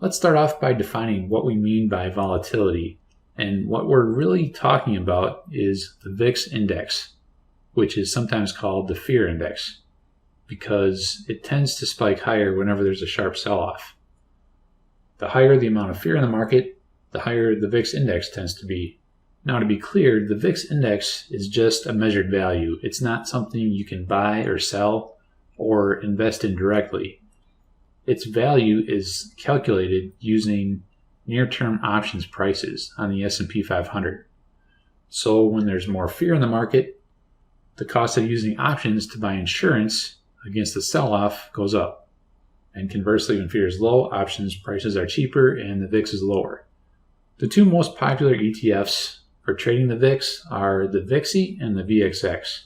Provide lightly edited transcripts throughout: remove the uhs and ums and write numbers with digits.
Let's start off by defining what we mean by volatility. And what we're really talking about is the VIX index, which is sometimes called the fear index, because it tends to spike higher whenever there's a sharp sell-off. The higher the amount of fear in the market, the higher the VIX index tends to be. Now, to be clear, the VIX index is just a measured value. It's not something you can buy or sell or invest in directly. Its value is calculated using near-term options prices on the S&P 500. So when there's more fear in the market, the cost of using options to buy insurance against the sell-off goes up. And conversely, when fear is low, options prices are cheaper and the VIX is lower. The two most popular ETFs for trading the VIX are the VIXY and the VXX.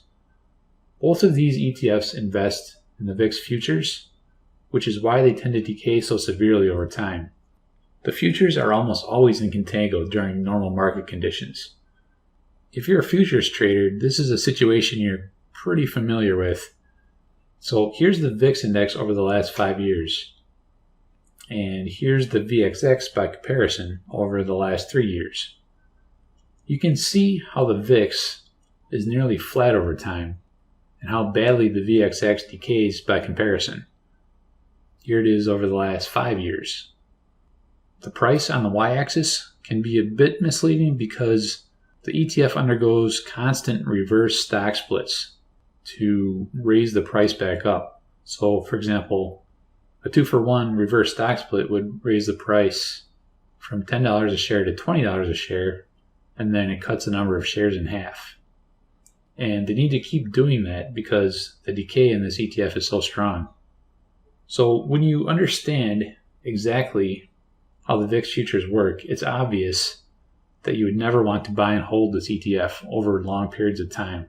Both of these ETFs invest in the VIX futures, which is why they tend to decay so severely over time. The futures are almost always in contango during normal market conditions. If you're a futures trader, this is a situation you're pretty familiar with. So here's the VIX index over the last 5 years. And here's the VXX by comparison over the last 3 years. You can see how the VIX is nearly flat over time and how badly the VXX decays by comparison. Here it is over the last 5 years. The price on the y-axis can be a bit misleading because the ETF undergoes constant reverse stock splits to raise the price back up. So, for example, a 2-for-1 reverse stock split would raise the price from $10 a share to $20 a share, and then it cuts the number of shares in half. And they need to keep doing that because the decay in this ETF is so strong. So when you understand exactly how the VIX futures work, it's obvious that you would never want to buy and hold this ETF over long periods of time.